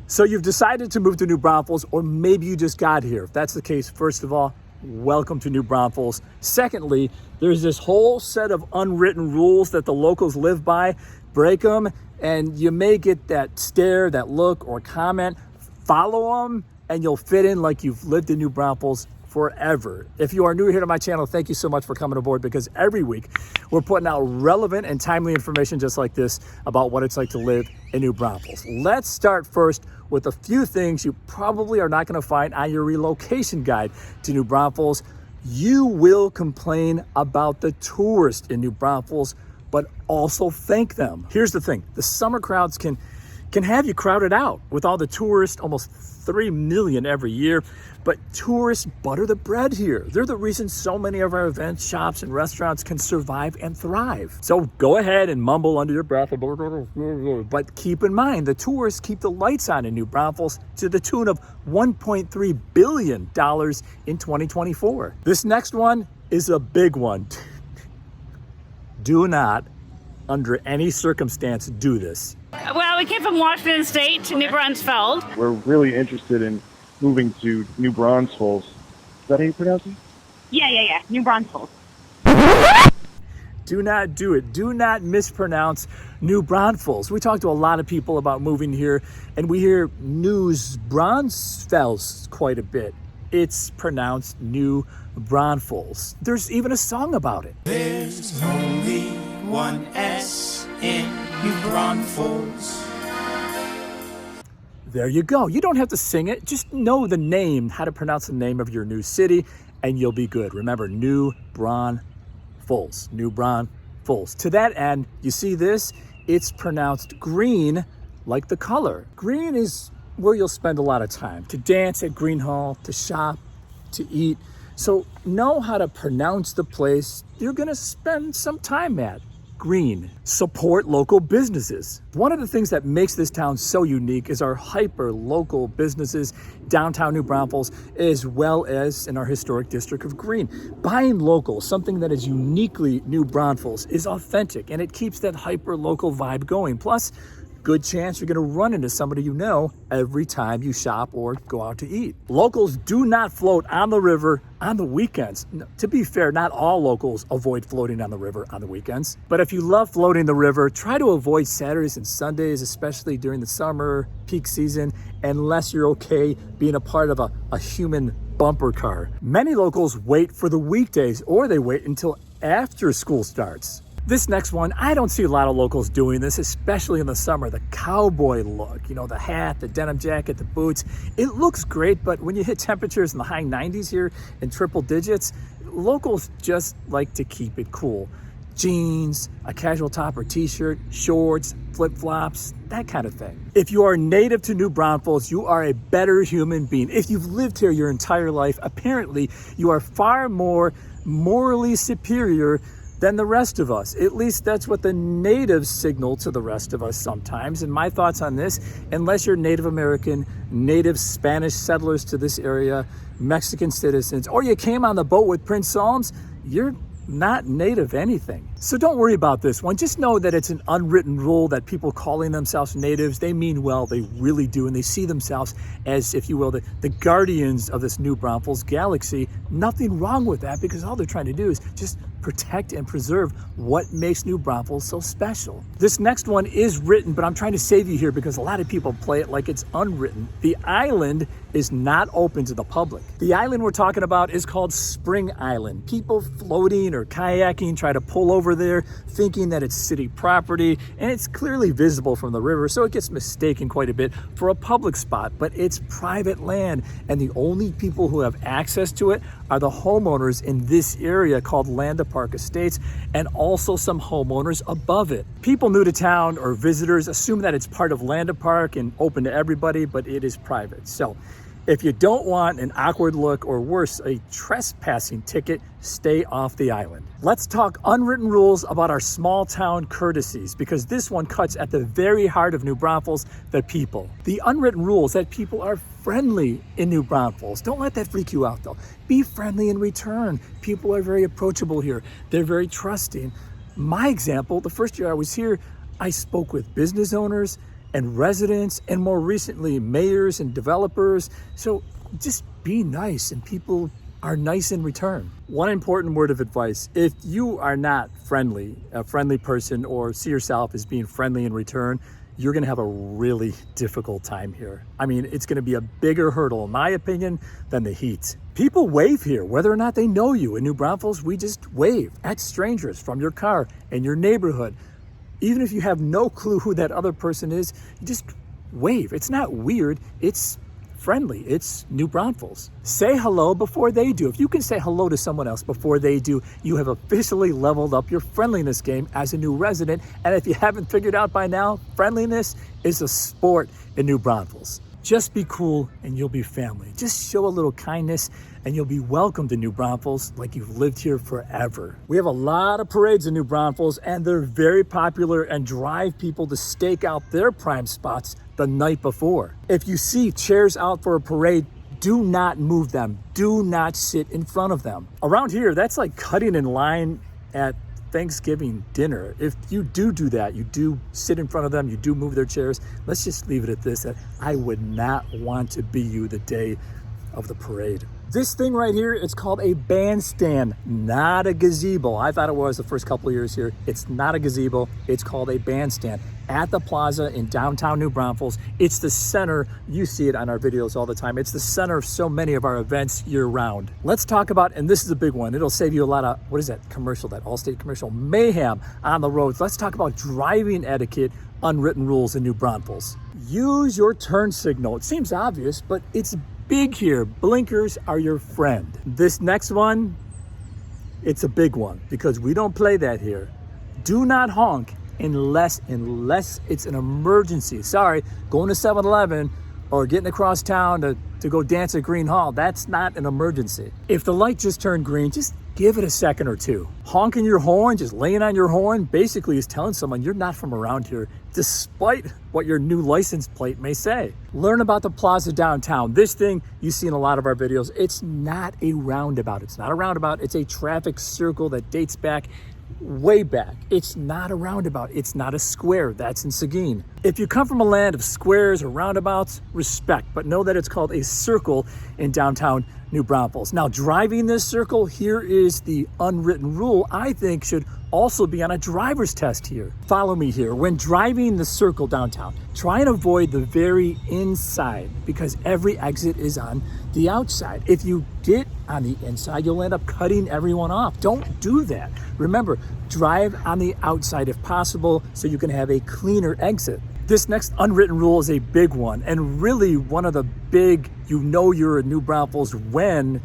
So you've decided to move to New Braunfels, or maybe you just got here. If that's the case, first of all, welcome to New Braunfels. Secondly, there's this whole set of unwritten rules that the locals live by. Break them, and you may get that stare, that look, or comment. Follow them, and you'll fit in like you've lived in New Braunfels forever. If you are new here to my channel, thank you so much for coming aboard, because every week we're putting out relevant and timely information just like this about what it's like to live in New Braunfels. Let's start first with a few things you probably are not going to find on your relocation guide to New Braunfels. You will complain about the tourists in New Braunfels, but also thank them. Here's the thing, the summer crowds can have you crowded out with all the tourists, almost 3 million every year. But tourists butter the bread here. They're the reason so many of our events, shops, and restaurants can survive and thrive. So go ahead and mumble under your breath, but keep in mind, the tourists keep the lights on in New Braunfels to the tune of $1.3 billion in 2024. This next one is a big one. Do not, under any circumstance, do this. Well, we came from Washington State to New Braunfels. We're really interested in moving to New Braunfels. Is that how you pronounce it? Yeah. New Braunfels. Do not do it. Do not mispronounce New Braunfels. We talk to a lot of people about moving here, and we hear News Braunfels quite a bit. It's pronounced New Braunfels. There's even a song about it. There's only one S in New Braunfels. There you go. You don't have to sing it. Just know the name, how to pronounce the name of your new city, and you'll be good. Remember, New Braunfels. New Braunfels. To that end, you see this? It's pronounced green, like the color. Green is where you'll spend a lot of time, to dance at Green Hall, to shop, to eat. So know how to pronounce the place you're going to spend some time at. Green. Support local businesses. One of the things that makes this town so unique is our hyper local businesses downtown New Braunfels, as well as in our historic district of Green. Buying local, something that is uniquely New Braunfels, is authentic, and it keeps that hyper local vibe going. Plus, good chance you're going to run into somebody you know every time you shop or go out to eat. Locals do not float on the river on the weekends. To be fair, not all locals avoid floating on the river on the weekends. But if you love floating the river, try to avoid Saturdays and Sundays, especially during the summer peak season, unless you're okay being a part of a human bumper car. Many locals wait for the weekdays, or they wait until after school starts. This next one, I don't see a lot of locals doing this, especially in the summer. The cowboy look, the hat, the denim jacket, the boots. It looks great, but when you hit temperatures in the high 90s here in triple digits, locals just like to keep it cool. Jeans, a casual top or t-shirt, shorts, flip-flops, that kind of thing. If you are native to New Braunfels, you are a better human being. If you've lived here your entire life, apparently you are far more morally superior than the rest of us. At least that's what the natives signal to the rest of us sometimes. And my thoughts on this, unless you're Native American, native Spanish settlers to this area, Mexican citizens, or you came on the boat with Prince Psalms, you're not native anything. So don't worry about this one. Just know that it's an unwritten rule that people calling themselves natives, they mean well, they really do, and they see themselves as, if you will, the guardians of this New Braunfels galaxy. Nothing wrong with that, because all they're trying to do is just protect and preserve what makes New Braunfels so special. This next one is written, but I'm trying to save you here because a lot of people play it like it's unwritten. The island is not open to the public. The island we're talking about is called Spring Island. People floating or kayaking try to pull over there thinking that it's city property, and it's clearly visible from the river, so it gets mistaken quite a bit for a public spot, but it's private land, and the only people who have access to it are the homeowners in this area called Landa Park Estates, and also some homeowners above it. People new to town or visitors assume that it's part of Landa Park and open to everybody, but it is private. So if you don't want an awkward look, or worse, a trespassing ticket, stay off the island. Let's talk unwritten rules about our small town courtesies, because this one cuts at the very heart of New Braunfels, the people. The unwritten rules that people are friendly in New Braunfels. Don't let that freak you out though. Be friendly in return. People are very approachable here. They're very trusting. My example, the first year I was here, I spoke with business owners and residents, and more recently, mayors and developers. So just be nice, and people are nice in return. One important word of advice: if you are not friendly, a friendly person, or see yourself as being friendly in return, you're gonna have a really difficult time here. I mean, it's gonna be a bigger hurdle, in my opinion, than the heat. People wave here, whether or not they know you. In New Braunfels, we just wave at strangers from your car in your neighborhood. Even if you have no clue who that other person is, you just wave. It's not weird, it's friendly. It's New Braunfels. Say hello before they do. If you can say hello to someone else before they do, you have officially leveled up your friendliness game as a new resident. And if you haven't figured out by now, friendliness is a sport in New Braunfels. Just be cool and you'll be family. Just show a little kindness and you'll be welcome to New Braunfels like you've lived here forever. We have a lot of parades in New Braunfels, and they're very popular and drive people to stake out their prime spots the night before. If you see chairs out for a parade, do not move them. Do not sit in front of them. Around here, that's like cutting in line at Thanksgiving dinner. If you do that, you do sit in front of them, you do move their chairs, let's just leave it at this, that I would not want to be you the day of the parade. This thing right here, it's called a bandstand, not a gazebo. I thought it was the first couple of years here. It's not a gazebo, it's called a bandstand at the plaza in downtown New Braunfels. It's the center, you see it on our videos all the time, it's the center of so many of our events year round. Let's talk about, and this is a big one, it'll save you a lot of, what is that commercial, that Allstate commercial, mayhem on the roads. Let's talk about driving etiquette, unwritten rules in New Braunfels. Use your turn signal. It seems obvious, but it's big here. Blinkers are your friend. This next one, it's a big one because we don't play that here. Do not honk unless it's an emergency. Sorry, going to 7-Eleven or getting across town to go dance at Green Hall, that's not an emergency. If the light just turned green, just give it a second or two. Honking your horn, just laying on your horn, basically is telling someone you're not from around here, despite what your new license plate may say. Learn about the plaza downtown. This thing you see in a lot of our videos, it's not a roundabout. It's not a roundabout, it's a traffic circle that dates back way back. It's not a roundabout. It's not a square. That's in Seguin. If you come from a land of squares or roundabouts, respect, but know that it's called a circle in downtown New Braunfels. Now, driving this circle, here is the unwritten rule I think should also be on a driver's test here. Follow me here. When driving the circle downtown, try and avoid the very inside because every exit is on the outside. If you get on the inside, you'll end up cutting everyone off. Don't do that. Remember, drive on the outside if possible so you can have a cleaner exit. This next unwritten rule is a big one, and really one of the big, you know you're in New Braunfels when ...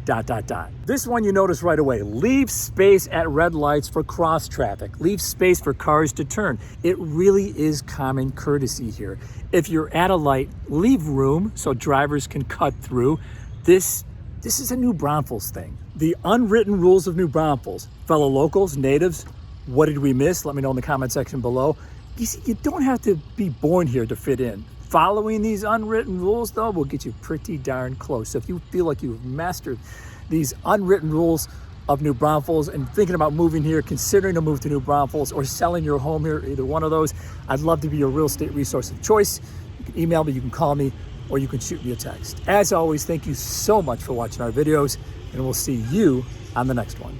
This one you notice right away. Leave space at red lights for cross traffic. Leave space for cars to turn. It really is common courtesy here. If you're at a light, leave room so drivers can cut through. This is a New Braunfels thing. The unwritten rules of New Braunfels. Fellow locals, natives, what did we miss? Let me know in the comment section below. You see, you don't have to be born here to fit in. Following these unwritten rules, though, will get you pretty darn close. So if you feel like you've mastered these unwritten rules of New Braunfels and thinking about moving here, considering a move to New Braunfels, or selling your home here, either one of those, I'd love to be your real estate resource of choice. You can email me, you can call me, or you can shoot me a text. As always, thank you so much for watching our videos, and we'll see you on the next one.